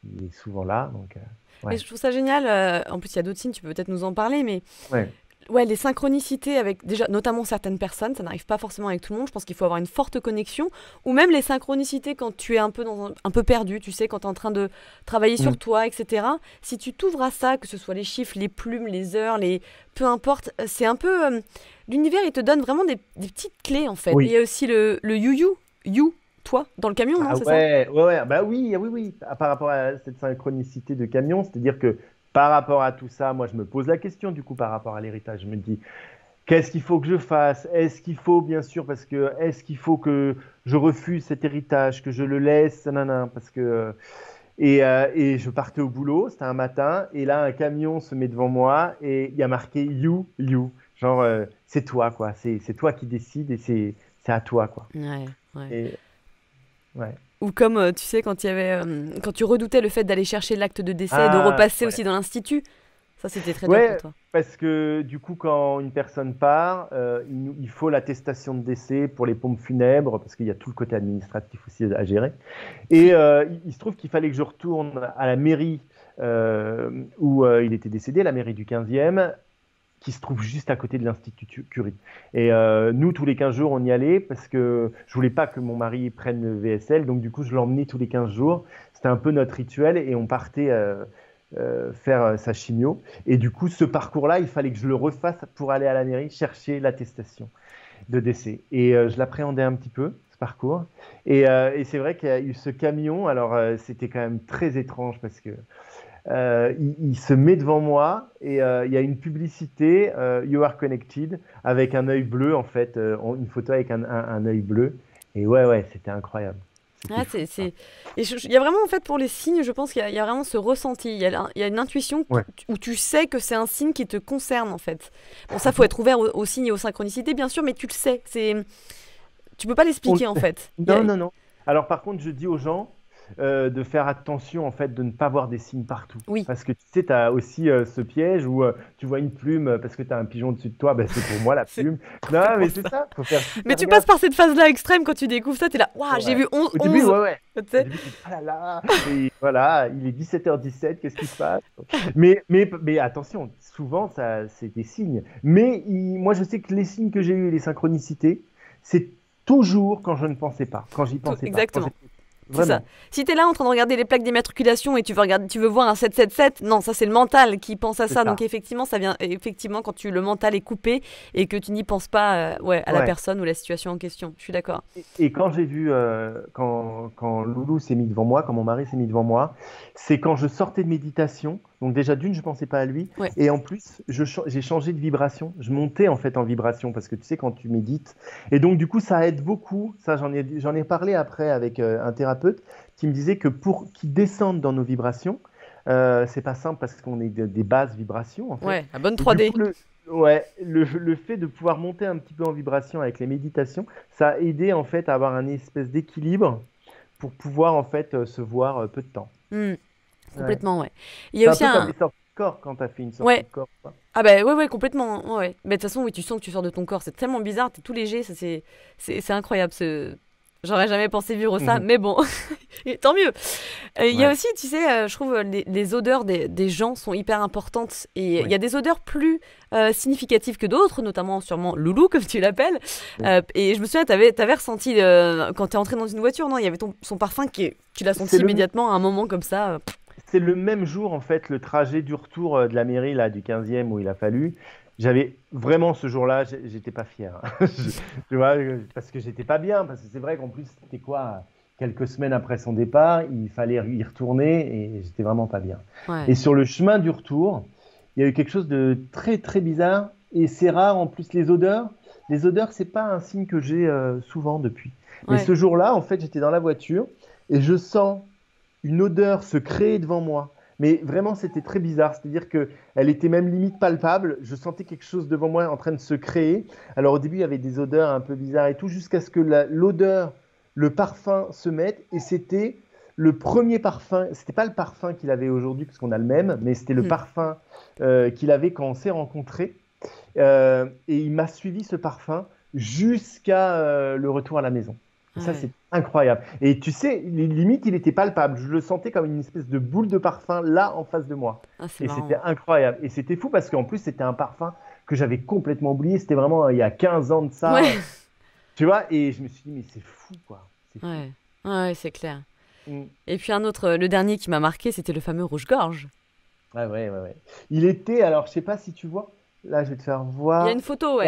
il est souvent là. Donc, Mais ouais, je trouve ça génial. En plus, il y a d'autres signes, tu peux peut-être nous en parler, mais ouais, ouais, les synchronicités avec déjà, notamment certaines personnes, ça n'arrive pas forcément avec tout le monde. Je pense qu'il faut avoir une forte connexion, ou même les synchronicités quand tu es un peu un peu perdu, tu sais, quand tu es en train de travailler mm, sur toi, etc. Si tu t'ouvres à ça, que ce soit les chiffres, les plumes, les heures, peu importe, c'est un peu l'univers. Il te donne vraiment des petites clés en fait. Et il oui. y a aussi le you, toi, dans le camion, non, Ah c'est ça? ouais, ouais, ouais, bah oui, ah oui, oui. Par rapport à cette synchronicité de camion, c'est-à-dire que par rapport à tout ça, moi, je me pose la question du coup par rapport à l'héritage. Je me dis, qu'est-ce qu'il faut que je fasse? Est-ce qu'il faut, bien sûr, parce que est-ce qu'il faut que je refuse cet héritage, que je le laisse, nanana, parce que et je partais au boulot, c'était un matin, et là, un camion se met devant moi et il y a marqué You, You. Genre, c'est toi, quoi. C'est toi qui décides et c'est à toi, quoi. Ouais, ouais. Et ouais. Ou comme, tu sais, quand il y avait, quand tu redoutais le fait d'aller chercher l'acte de décès et de Ah, repasser ouais. aussi dans l'institut. Ça, c'était très dur pour Ouais, toi. parce que du coup, quand une personne part, il faut l'attestation de décès pour les pompes funèbres, parce qu'il y a tout le côté administratif aussi à gérer. Et il se trouve qu'il fallait que je retourne à la mairie où il était décédé, la mairie du 15e, qui se trouve juste à côté de l'Institut Curie. Et nous, tous les 15 jours, on y allait parce que je voulais pas que mon mari prenne le VSL, donc du coup, je l'emmenais tous les 15 jours. C'était un peu notre rituel et on partait faire sa chimio. Et du coup, ce parcours-là, il fallait que je le refasse pour aller à la mairie chercher l'attestation de décès. Et je l'appréhendais un petit peu, ce parcours. Et c'est vrai qu'il y a eu ce camion. Alors, c'était quand même très étrange parce que il se met devant moi et il y a une publicité, You Are Connected, avec un œil bleu, en fait, une photo avec un œil bleu. Et ouais, ouais, c'était incroyable. C'était Ah, fou, quoi. Et il y a vraiment, en fait, pour les signes, je pense qu'il y a vraiment ce ressenti. Il y a une intuition Ouais. où tu sais que c'est un signe qui te concerne, en fait. Bon, ça, faut être ouvert aux signes et aux synchronicités, bien sûr, mais tu le sais. Tu peux pas On- l'expliquer, en fait. Non, non, non. Alors par contre, je dis aux gens de faire attention en fait de ne pas voir des signes partout. Oui. Parce que tu sais, tu as aussi ce piège où tu vois une plume parce que tu as un pigeon dessus de toi, ben, c'est pour moi la C'est plume. Non, complètement mais c'est ça. ça, faut faire Mais super tu passes gaffe. par cette phase-là extrême quand tu découvres ça, t'es là, waouh, j'ai Ouais. vu 11, Au début, 11. ouais, ouais. Tu Au sais. début, tu dis, ah là là, et voilà, il est 17h17, qu'est-ce qui se passe? Mais attention, souvent, ça, c'est des signes. Mais moi, je sais que les signes que j'ai eus et les synchronicités, c'est toujours quand je ne pensais pas, quand j'y pensais pas. Exactement. C'est ça. Vraiment. Si t'es là en train de regarder les plaques d'immatriculation et tu veux voir un 777, non, ça c'est le mental qui pense à C'est ça. Donc ça. effectivement, ça vient effectivement quand le mental est coupé et que tu n'y penses pas ouais, à la Ouais. personne ou la situation en question. Je suis d'accord. Et quand j'ai vu, quand Loulou s'est mis devant moi, quand mon mari s'est mis devant moi, c'est quand je sortais de méditation. Donc déjà d'une, je pensais pas à lui. Ouais. Et en plus, j'ai changé de vibration. Je montais en fait en vibration parce que tu sais, quand tu médites. Et donc du coup, ça aide beaucoup. Ça, j'en ai parlé après avec un thérapeute qui me disait que pour qu'ils descendent dans nos vibrations, c'est pas simple parce qu'on est des basses vibrations en fait. Ouais, la bonne Et du 3D. coup, ouais, le fait de pouvoir monter un petit peu en vibration avec les méditations, ça a aidé en fait à avoir un espèce d'équilibre pour pouvoir en fait se voir peu de temps. Hmm, Ouais. complètement, ouais. Il y a C'est un aussi peu comme un. les sorties de corps quand tu as fait une sortie Ouais. de corps, quoi. Ah bah ouais, ouais, complètement. Ouais. Mais de toute façon, oui, tu sens que tu sors de ton corps. C'est tellement bizarre, t'es tout léger. C'est incroyable. J'aurais jamais pensé vivre ça, Mhm. mais bon, et tant mieux. Il y a Ouais. aussi, tu sais, je trouve les odeurs des gens sont hyper importantes. Et il y Oui. a des odeurs plus significatives que d'autres, notamment sûrement Loulou, comme tu l'appelles. Oui. Et je me souviens, t'avais ressenti, quand t'es entré dans une voiture, non? Il y avait son parfum tu l'as C'est senti le, immédiatement à un moment comme ça. c'est le même jour, en fait, le trajet du retour de la mairie, là, du 15e, où il a fallu. J'avais vraiment ce jour-là, j'étais pas fier, hein. Tu vois, parce que j'étais pas bien, parce que c'est vrai qu'en plus, c'était quoi, quelques semaines après son départ, il fallait y retourner et j'étais vraiment pas bien. Ouais, Et sur le chemin du retour, il y a eu quelque chose de très, très bizarre et c'est rare en plus les odeurs. Les odeurs, c'est pas un signe que j'ai souvent depuis. Mais ouais. ce jour-là, en fait, j'étais dans la voiture et je sens une odeur se créer devant moi. Mais vraiment, c'était très bizarre. C'est-à-dire que elle était même limite palpable. Je sentais quelque chose devant moi en train de se créer. Alors au début, il y avait des odeurs un peu bizarres et tout, jusqu'à ce que l'odeur, le parfum se mette. Et c'était le premier parfum. C'était pas le parfum qu'il avait aujourd'hui, parce qu'on a le même, mais c'était le Hmm. parfum qu'il avait quand on s'est rencontrés. Et il m'a suivi ce parfum jusqu'à le retour à la maison. Et ça, Ouais. c'est incroyable. Et tu sais, limite, il était palpable. Je le sentais comme une espèce de boule de parfum là en face de moi. Ah, c'est Et c'était marrant. incroyable. Et c'était fou parce qu'en plus, c'était un parfum que j'avais complètement oublié. C'était vraiment il y a 15 ans de ça. Ouais, Tu vois? Et je me suis dit, mais c'est fou, quoi. C'est fou. ouais, ouais, c'est clair. Mm. Et puis un autre, le dernier qui m'a marqué, c'était le fameux rouge-gorge. Ouais, ouais, ouais, ouais. Il était, alors, je sais pas si tu vois. Là, je vais te faire Il y a voir. une photo, ouais.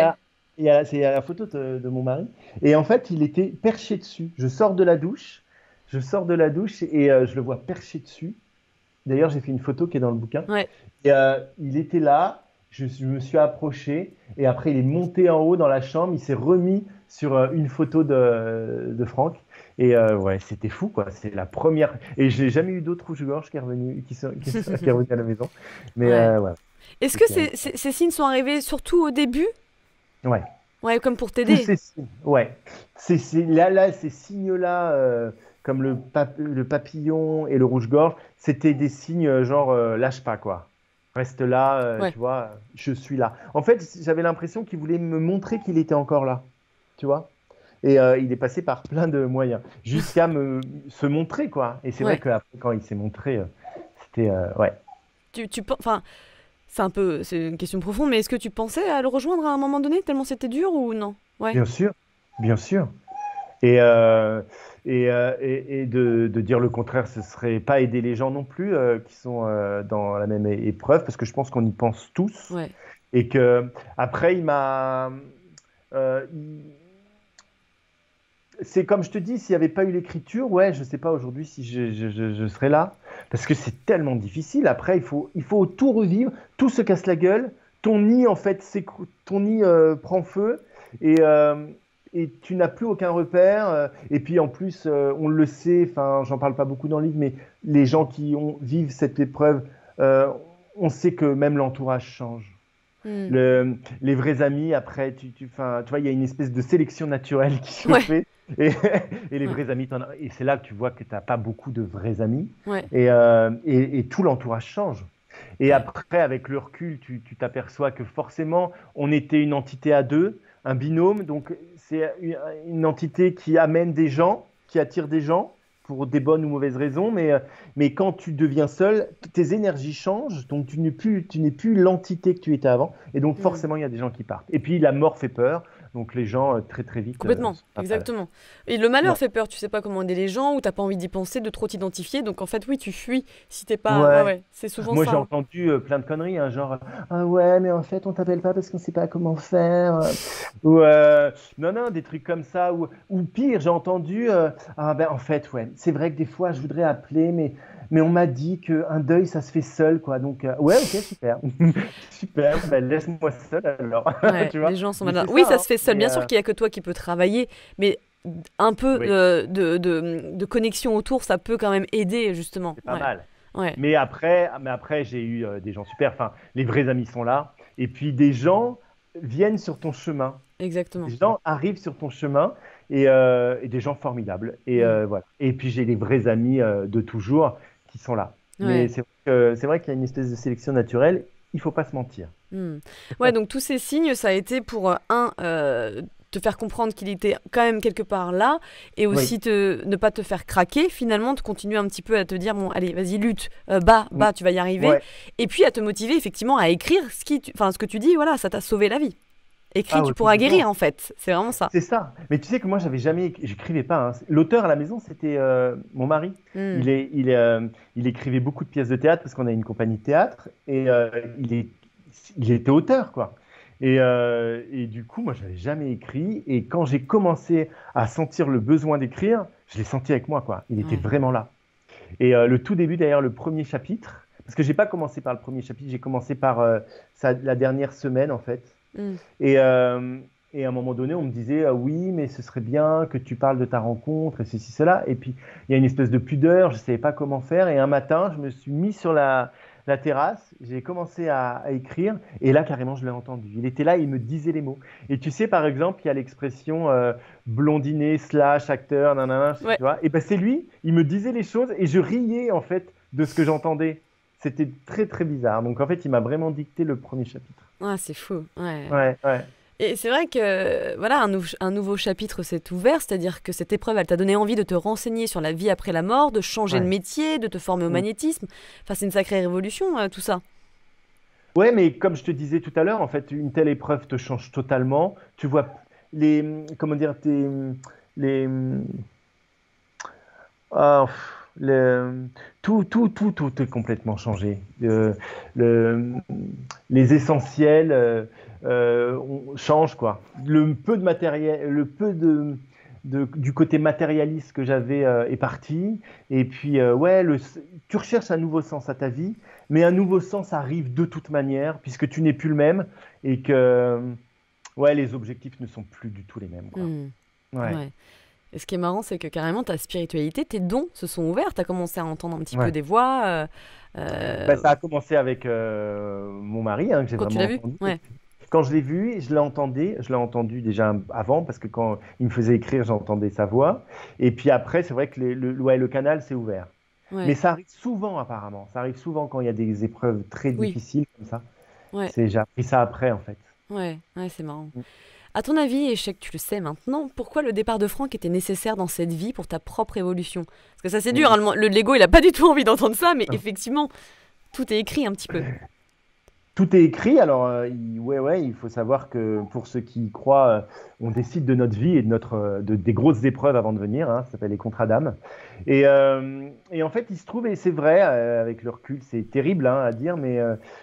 Là, c'est la photo de mon mari. Et en fait, il était perché dessus. Je sors de la douche. Je sors de la douche et je le vois perché dessus. D'ailleurs, j'ai fait une photo qui est dans le bouquin. Ouais. Et il était là. Je me suis approché. Et après, il est monté en haut dans la chambre. Il s'est remis sur une photo de Franck. Et ouais, c'était fou, quoi. C'est la première. Et j'ai jamais eu d'autres rouges-gorges qui est revenu, qui est revenu à la maison. Mais Ouais. ouais, Est-ce que c'était un- ces signes sont arrivés surtout au début? ouais. Ouais, comme pour Tous t'aider. ces signes, ouais. Là, ces signes-là, comme le papillon et le rouge-gorge, c'était des signes genre lâche pas, quoi. Reste là, Ouais. tu vois, je suis là. En fait, j'avais l'impression qu'il voulait me montrer qu'il était encore là, tu vois. Et il est passé par plein de moyens jusqu'à se montrer, quoi. Et c'est vrai Ouais. que après, quand il s'est montré, c'était ouais. Enfin, c'est une question profonde, mais est-ce que tu pensais à le rejoindre à un moment donné, tellement c'était dur ou non? Ouais. Bien sûr, bien sûr. Et, et de dire le contraire, ce serait pas aider les gens non plus qui sont dans la même épreuve, parce que je pense qu'on y pense tous. Ouais. Et que après, il m'a. euh, il- c'est comme je te dis, s'il n'y avait pas eu l'écriture, ouais, je sais pas aujourd'hui si je serais là, parce que c'est tellement difficile. Après, il faut tout revivre, tout se casse la gueule, ton nid en fait, ton nid prend feu, et et tu n'as plus aucun repère. Et puis en plus, on le sait, enfin, j'en parle pas beaucoup dans le livre, mais les gens vivent cette épreuve, euh, on sait que même l'entourage change. Hmm. Les vrais amis, après, tu vois, il y a une espèce de sélection naturelle qui se Ouais, fait. Et, et les ouais, vrais amis, et c'est là que tu vois que tu n'as pas beaucoup de vrais amis. ouais, Et tout l'entourage change. Et ouais. après, avec le recul, tu t'aperçois que forcément, on était une entité à deux, un binôme. Donc, c'est une entité qui amène des gens, qui attire des gens pour des bonnes ou mauvaises raisons. Mais quand tu deviens seul, tes énergies changent. Donc, tu n'es plus l'entité que tu étais avant. Et donc, Hmm. forcément, il y a des gens qui partent. Et puis, la mort fait peur. Donc, les gens, très, très vite, Complètement, sont pas mal. exactement. Et le malheur Ouais. fait peur, tu sais pas comment aider les gens, ou t'as pas envie d'y penser, de trop t'identifier, donc en fait, oui, tu fuis si t'es pas. Ouais, Ouais. ouais, c'est souvent Moi, ça, j'ai hein. entendu plein de conneries, hein, genre ah ouais, mais en fait, on t'appelle pas parce qu'on sait pas comment faire. Ou non, non, des trucs comme ça. Ou pire, j'ai entendu ah ben en fait, ouais, c'est vrai que des fois, je voudrais appeler, mais on m'a dit qu'un deuil, ça se fait seul, quoi. Donc ouais, ok, super, super. Ben laisse-moi seul alors, Ouais, tu vois. les gens sont Mais malins. c'est Oui, ça, ça hein. se fait seul. Bien sûr qu'il y a que toi qui peux travailler, mais un peu Oui, de connexion autour, ça peut quand même aider, justement. c'est pas Ouais, mal. ouais, Mais après, j'ai eu des gens super. Enfin, les vrais amis sont là. Et puis des gens viennent sur ton chemin. exactement. Des gens arrivent sur ton chemin et des gens formidables. Et Hmm. voilà. Et puis j'ai les vrais amis de toujours qui sont là. Mais Ouais. c'est vrai qu'il y a une espèce de sélection naturelle. Il faut pas se mentir. Hmm. Ouais, donc tous ces signes, ça a été pour, te faire comprendre qu'il était quand même quelque part là, et Oui. aussi ne pas te faire craquer, finalement, de continuer un petit peu à te dire, bon, allez, vas-y, lutte, Mm. tu vas y arriver, Ouais. et puis à te motiver effectivement à écrire enfin, ce que tu dis, voilà, ça t'a sauvé la vie. Écris, Ah tu ouais, pourras guérir, complètement. en fait. C'est vraiment ça. C'est ça. Mais tu sais que moi, j'écrivais pas, hein. L'auteur à la maison, c'était mon mari. Hmm. Il écrivait beaucoup de pièces de théâtre parce qu'on a une compagnie de théâtre et il était auteur, quoi. Et du coup, moi, j'avais jamais écrit. Et quand j'ai commencé à sentir le besoin d'écrire, je l'ai senti avec moi, quoi. Il était Ouais. vraiment là. Et le tout début, d'ailleurs, le premier chapitre, parce que j'ai pas commencé par le premier chapitre, j'ai commencé par la dernière semaine, en fait. Hmm. Et, euh, et à un moment donné, on me disait, ah oui, mais ce serait bien que tu parles de ta rencontre et ceci, cela. Et puis, il y a une espèce de pudeur, je ne savais pas comment faire. Et un matin, je me suis mis sur la terrasse, j'ai commencé à écrire. Et là, carrément, je l'ai entendu. Il était là, il me disait les mots. Et tu sais, par exemple, il y a l'expression blondinet slash acteur, nanana, tu Ouais. vois. Et ben, c'est lui, il me disait les choses et je riais, en fait, de ce que j'entendais. C'était très, très bizarre. Donc, en fait, il m'a vraiment dicté le premier chapitre. Ah, c'est fou. Ouais. Ouais, ouais. Et c'est vrai que voilà, un nouveau chapitre s'est ouvert, c'est-à-dire que cette épreuve, elle t'a donné envie de te renseigner sur la vie après la mort, de changer de Ouais. métier, de te former au Mm. magnétisme. Enfin, c'est une sacrée révolution, tout ça. Ouais, mais comme je te disais tout à l'heure, en fait, une telle épreuve te change totalement. Tu vois comment dire, les, ah, tout est complètement changé. Le- les essentiels changent, quoi. Le peu de matériel, le peu du côté matérialiste que j'avais est parti. Et puis, ouais, tu recherches un nouveau sens à ta vie, mais un nouveau sens arrive de toute manière, puisque tu n'es plus le même et que, ouais, les objectifs ne sont plus du tout les mêmes, quoi. Hmm. Ouais, Ouais. Et ce qui est marrant, c'est que carrément ta spiritualité, tes dons se sont ouverts. T'as commencé à entendre un petit peu ouais. des voix. Ben, ça a commencé avec mon mari, hein, que j'ai Quand tu l'as vraiment vu? entendu. Ouais. Quand je l'ai vu, je l'ai entendu déjà avant, parce que quand il me faisait écrire, j'entendais sa voix. Et puis après, c'est vrai que ouais, le canal s'est ouvert. Mais Ouais. ça arrive souvent, apparemment. Ça arrive souvent quand il y a des épreuves très Oui. difficiles comme ça. Ouais. J'ai appris ça après, en fait. Ouais. Ouais, c'est marrant. À ton avis, et je sais que tu le sais maintenant, pourquoi le départ de Franck était nécessaire dans cette vie pour ta propre évolution? Parce que ça, c'est dur, Mm. hein, le Lego, il a pas du tout envie d'entendre ça, mais effectivement, tout est écrit un petit peu. Tout est écrit, alors ouais, ouais, il faut savoir que pour ceux qui y croient, on décide de notre vie et des grosses épreuves avant de venir, hein, ça s'appelle les contrats d'âme. Et en fait, il se trouve, et c'est vrai, avec le recul, c'est terrible hein, à dire, mais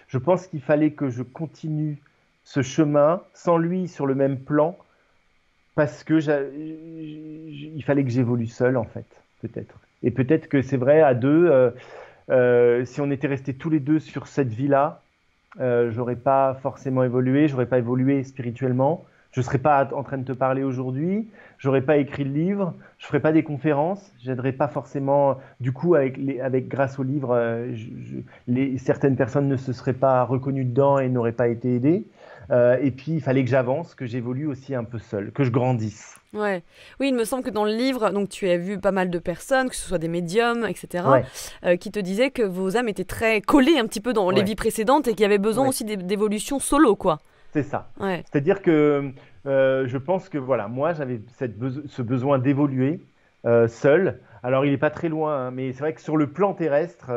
je pense qu'il fallait que je continue ce chemin sans lui sur le même plan, parce que il fallait que j'évolue seul, en fait, peut-être. Et peut-être que c'est vrai, à deux, si on était restés tous les deux sur cette vie-là, j'aurais pas forcément évolué, j'aurais pas évolué spirituellement, je serais pas en train de te parler aujourd'hui, j'aurais pas écrit le livre, je ferais pas des conférences, j'aiderais pas forcément. Du coup, grâce au livre, certaines personnes ne se seraient pas reconnues dedans et n'auraient pas été aidées. Et puis, il fallait que j'avance, que j'évolue aussi un peu seul, que je grandisse. Ouais. Oui, il me semble que dans le livre, donc tu as vu pas mal de personnes, que ce soit des médiums, etc., Ouais, qui te disaient que vos âmes étaient très collées un petit peu dans les ouais, vies précédentes et qu'il y avait besoin ouais. aussi d'évolution solo, quoi. C'est ça. Ouais. C'est-à-dire que je pense que voilà, moi j'avais ce besoin d'évoluer seul. Alors il n'est pas très loin, hein, mais c'est vrai que sur le plan terrestre,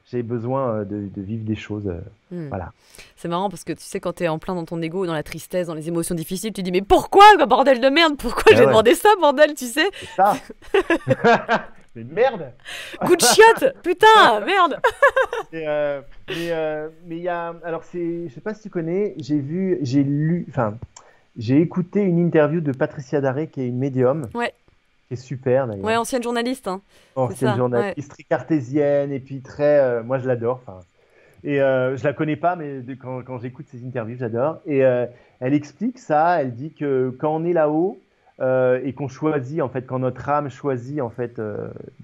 j'ai besoin de vivre des choses. Hmm. Voilà. C'est marrant parce que tu sais, quand t'es en plein dans ton ego, dans la tristesse, dans les émotions difficiles, tu dis mais pourquoi, quoi, bordel de merde, pourquoi Ben j'ai ouais, demandé ça, bordel, tu sais? c'est ça. Mais merde! Coup de chiotte, putain, merde. Mais il y a. Alors je sais pas si tu connais, j'ai lu, enfin, j'ai écouté une interview de Patricia Daré, qui est une médium, Ouais, qui est super ouais, d'ailleurs. ancienne journaliste, hein. C'est Ancienne ça, ouais. journaliste, très cartésienne, et puis très. Moi je l'adore. Enfin, et je la connais pas, mais quand j'écoute ses interviews, j'adore. Et elle explique ça. Elle dit que quand on est là-haut et qu'on choisit, en fait, quand notre âme choisit en fait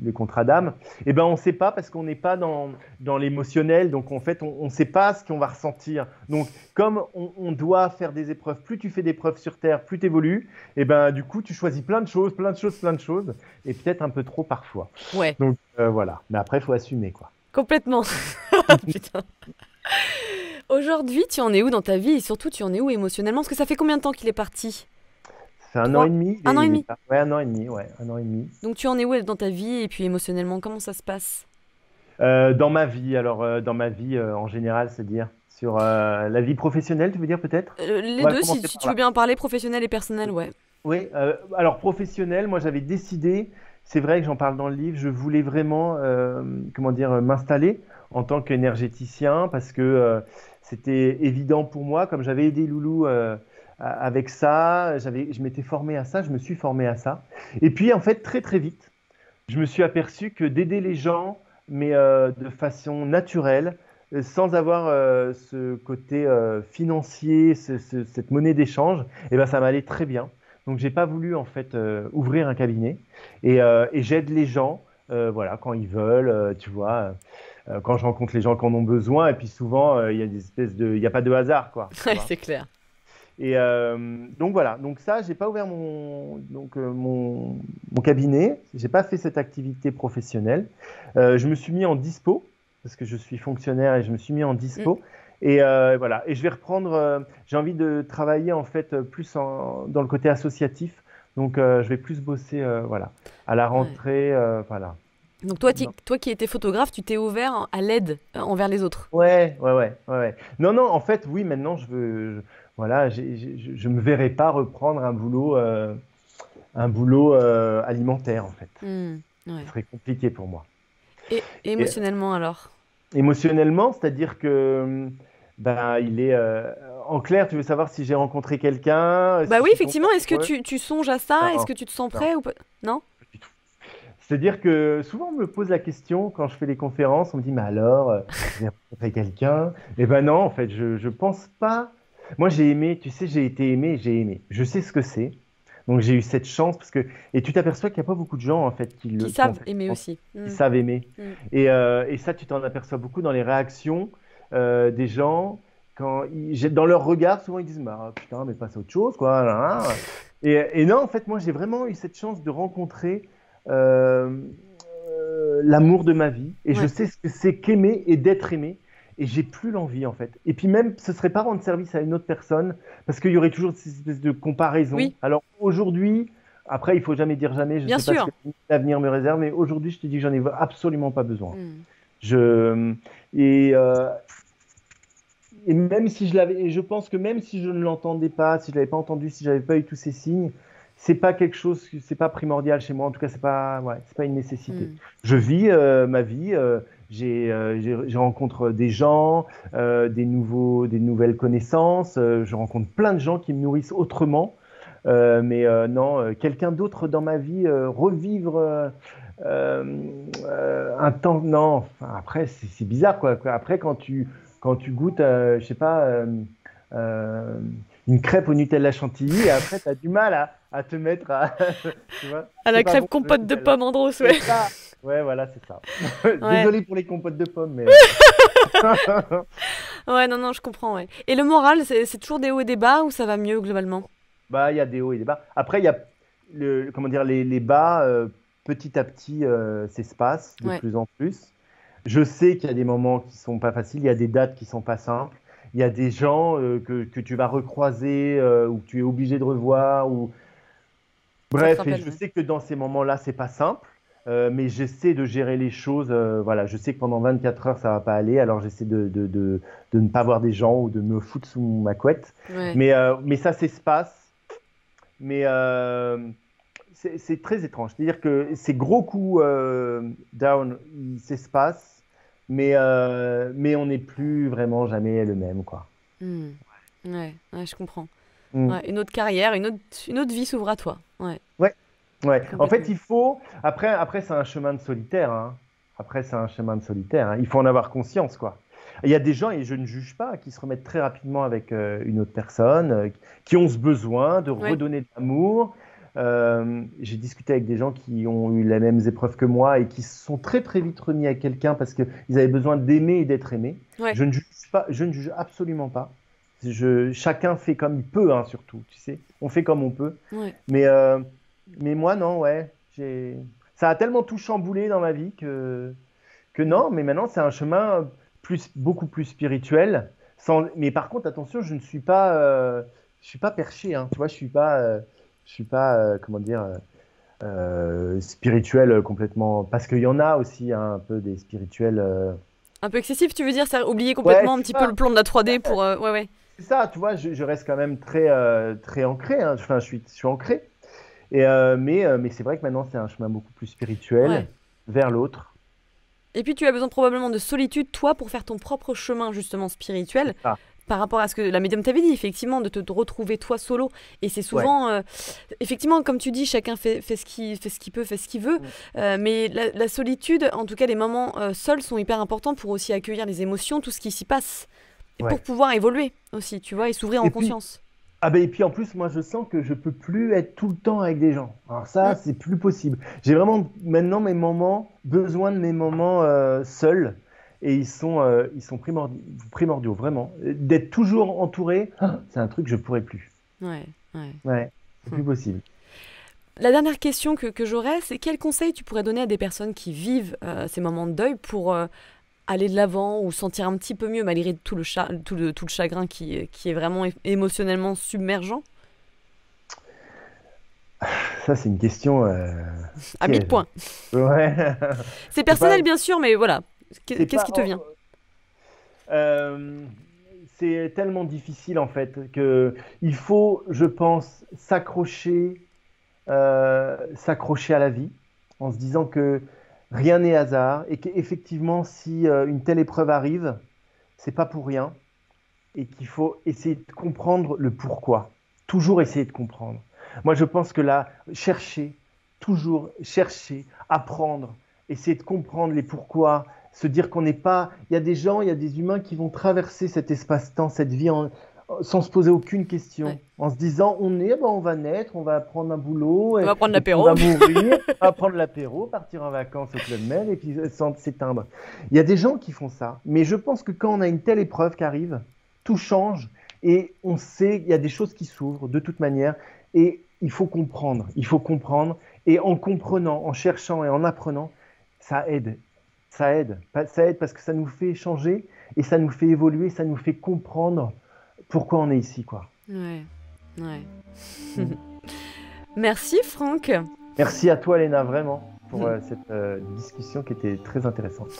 les contrats d'âme, eh ben on ne sait pas parce qu'on n'est pas dans l'émotionnel. Donc en fait, on ne sait pas ce qu'on va ressentir. Donc comme on doit faire des épreuves, plus tu fais d'épreuves sur Terre, plus tu évolues. Et ben du coup, tu choisis plein de choses, plein de choses, plein de choses, et peut-être un peu trop parfois. Ouais, Donc voilà. Mais après, il faut assumer quoi. complètement. Putain. Aujourd'hui, tu en es où dans ta vie et surtout, tu en es où émotionnellement? Parce que ça fait combien de temps qu'il est parti? Ça fait un an et Trois? demi, Un an et demi. ouais, un an et demi, ouais, un an et demi. Donc tu en es où dans ta vie et puis émotionnellement, comment ça se passe? Dans ma vie, alors dans ma vie en général, c'est-à-dire sur la vie professionnelle, tu veux dire peut-être? Les On va deux, si, commencer si par tu veux là. bien en parler, professionnel et personnel, ouais. Oui, alors professionnel, moi j'avais décidé, c'est vrai que j'en parle dans le livre, je voulais vraiment, comment dire, m'installer en tant qu'énergéticien parce que c'était évident pour moi, comme j'avais aidé Loulou avec ça, je m'étais formé à ça, je me suis formé à ça. Et puis en fait, très très vite, je me suis aperçu que d'aider les gens, mais de façon naturelle, sans avoir ce côté financier, cette monnaie d'échange, eh ben, ça m'allait très bien. Donc, j'ai pas voulu en fait ouvrir un cabinet et j'aide les gens, voilà, quand ils veulent, tu vois, quand je rencontre les gens qui en ont besoin. Et puis souvent, il y a des espèces il y a pas de hasard, quoi, tu Ouais, vois. c'est clair. Et donc voilà, donc ça, j'ai pas ouvert mon cabinet, j'ai pas fait cette activité professionnelle. Je me suis mis en dispo, parce que je suis fonctionnaire et je me suis mis en Mm. dispo. Et voilà, et je vais reprendre, j'ai envie de travailler en fait plus dans le côté associatif. Donc je vais plus bosser, voilà, à la Ouais. rentrée, voilà. Donc toi, Non. toi qui étais photographe, tu t'es ouvert à l'aide envers les autres. Ouais, ouais, ouais, ouais, ouais. Non, non, en fait, oui, maintenant, voilà, je me verrai pas reprendre un boulot alimentaire, en fait. Hmm, Ce ouais. serait compliqué pour moi. Et Et émotionnellement alors? émotionnellement, c'est-à-dire que, ben, en clair, tu veux savoir si j'ai rencontré quelqu'un, Bah si oui, je suis tombé effectivement, est-ce que amoureux? tu songes à ça? Est-ce Non, que tu te sens non, prêt ou pas? Non? pas du tout. C'est-à-dire que souvent, on me pose la question quand je fais des conférences, on me dit, mais alors, vous avez rencontré quelqu'un? Eh ben non, en fait, je pense pas. Moi, j'ai aimé, tu sais, j'ai été aimé, j'ai aimé. Je sais ce que c'est. Donc, j'ai eu cette chance parce que, et tu t'aperçois qu'il n'y a pas beaucoup de gens, en fait, Qui qui ont savent cette aimer chance, aussi. qui Hmm, savent aimer. hmm. Et ça, tu t'en aperçois beaucoup dans les réactions des gens. Dans leur regard, souvent, ils disent, bah, putain, mais passe à autre chose, quoi. Là, là. Et non, en fait, moi, j'ai vraiment eu cette chance de rencontrer euh, l'amour de ma vie et je Ouais. sais ce que c'est qu'aimer et d'être aimé et j'ai plus l'envie en fait. Et puis même, ce serait pas rendre service à une autre personne parce qu'il y aurait toujours cette espèce de comparaison. Oui, Alors aujourd'hui, après, il faut jamais dire jamais, je bien sais pas ce sûr. que l'avenir me réserve, mais aujourd'hui, je te dis que j'en ai absolument pas besoin. Hmm. Je, et, euh, et même si je l'avais, et je pense que même si je ne l'entendais pas, si je l'avais pas entendu, si j'avais pas eu tous ces signes, c'est pas quelque chose, c'est pas primordial chez moi. En tout cas, c'est pas une nécessité. Hmm. Je vis ma vie, je rencontre des gens, des nouvelles connaissances. Je rencontre plein de gens qui me nourrissent autrement. Mais non, quelqu'un d'autre dans ma vie, revivre euh, un temps, non. Enfin, après, c'est bizarre quoi. Après, quand tu goûtes, je sais pas, euh, une crêpe au Nutella chantilly et après, tu as du mal à te mettre à. Tu vois, À c'est la pas crêpe bon le compote de Nutella. pommes Andros, C'est ouais. ça. Ouais, voilà, c'est ça. Ouais. Désolé pour les compotes de pommes, mais. Ouais, non, non, je comprends, ouais. Et le moral, c'est toujours des hauts et des bas ou ça va mieux globalement? Bah, il y a des hauts et des bas. Après, il y a comment dire, les bas, petit à petit, s'espacent de Ouais, plus en plus. Je sais qu'il y a des moments qui sont pas faciles, il y a des dates qui sont pas simples, il y a des gens que tu vas recroiser ou que tu es obligé de revoir. Ou... ça te Bref, et rappelle, je ouais. sais que dans ces moments-là, c'est pas simple, mais j'essaie de gérer les choses. Voilà, je sais que pendant 24 heures, ça va pas aller, alors j'essaie de ne pas voir des gens ou de me foutre sous ma couette. Ouais. Mais ça s'espace. Mais c'est très étrange. C'est-à-dire que ces gros coups down, ils s'espacent, mais on n'est plus vraiment jamais le même, quoi. Hmm. Ouais, ouais, je comprends. Mm. Ouais, une autre carrière, une autre vie s'ouvre à toi. Ouais, Ouais, ouais. En fait, complètement. il faut. Après c'est un chemin de solitaire, hein. Après, c'est un chemin de solitaire, hein. Il faut en avoir conscience, quoi. Il y a des gens, et je ne juge pas, qui se remettent très rapidement avec une autre personne, qui ont ce besoin de Ouais, redonner de l'amour. J'ai discuté avec des gens qui ont eu les mêmes épreuves que moi et qui se sont très très vite remis à quelqu'un parce qu'ils avaient besoin d'aimer et d'être aimés. ouais, Je ne juge pas, je ne juge absolument pas. Chacun fait comme il peut, hein, surtout, tu sais. On fait comme on peut. ouais. Mais, euh, mais moi, non, ouais. Ça a tellement tout chamboulé dans ma vie que Hmm. non, mais maintenant, c'est un chemin beaucoup plus spirituel. Mais par contre, attention, je suis pas perché, hein. Tu vois, je suis pas, comment dire, spirituel complètement. Parce qu'il y en a aussi, hein, un peu des spirituels. Un peu excessif, tu veux dire, c'est oublier Ouais, complètement un tu petit peu vois, le plan de la 3D ouais, pour. Ouais, ouais. c'est ça, tu vois, je reste quand même très ancré, hein. Enfin, je suis ancré. Mais c'est vrai que maintenant, c'est un chemin beaucoup plus spirituel Ouais. vers l'autre. Et puis tu as besoin probablement de solitude, toi, pour faire ton propre chemin, justement, spirituel, C'est ça. par rapport à ce que la médium t'avait dit, effectivement, de te retrouver toi solo. Et c'est Ouais. souvent, effectivement, comme tu dis, chacun fait ce qu'il peut, fait ce qu'il veut. Mm. Mais la solitude, en tout cas les moments seuls, sont hyper importants pour aussi accueillir les émotions, tout ce qui s'y passe. Et pour Ouais. pouvoir évoluer aussi, tu vois, et s'ouvrir en Et puis, conscience. et puis en plus, moi, je sens que je peux plus être tout le temps avec des gens. Alors Mm. ça, c'est plus possible. J'ai vraiment maintenant besoin de mes moments seuls. Et ils sont primordiaux, vraiment. D'être toujours entouré, c'est un truc que je pourrais plus. Ouais, ouais. Ouais, c'est plus possible. La dernière question que j'aurais, c'est quel conseil tu pourrais donner à des personnes qui vivent ces moments de deuil pour aller de l'avant ou sentir un petit peu mieux malgré tout le chagrin qui est vraiment émotionnellement submergent? Ça, c'est une question À 1000 piège. points. Ouais. C'est C'est pas, personnel bien sûr, mais voilà. c'est Qu'est-ce pas. qui te vient? Euh, c'est tellement difficile en fait que il faut, je pense, s'accrocher à la vie en se disant que rien n'est hasard et qu'effectivement, si une telle épreuve arrive, c'est pas pour rien et qu'il faut essayer de comprendre le pourquoi. Toujours essayer de comprendre. Moi, je pense que là, toujours chercher, apprendre, essayer de comprendre les pourquoi, se dire qu'on n'est pas. Il y a des gens, il y a des humains qui vont traverser cet espace-temps, cette vie sans se poser aucune Ouais. question, en se disant on va naître, on va prendre un boulot, On va prendre et puis on l'apéro. va mourir, on va prendre l'apéro, partir en vacances au Club Med, et puis sans s'éteindre. Il y a des gens qui font ça, mais je pense que quand on a une telle épreuve qui arrive, tout change et on sait qu'il y a des choses qui s'ouvrent de toute manière et il faut comprendre et en comprenant, en cherchant et en apprenant, ça aide. Ça aide parce que ça nous fait changer et ça nous fait évoluer, ça nous fait comprendre pourquoi on est ici, quoi. Ouais, ouais. Mm. Merci Franck. Merci à toi, Léna, vraiment, pour cette discussion qui était très intéressante.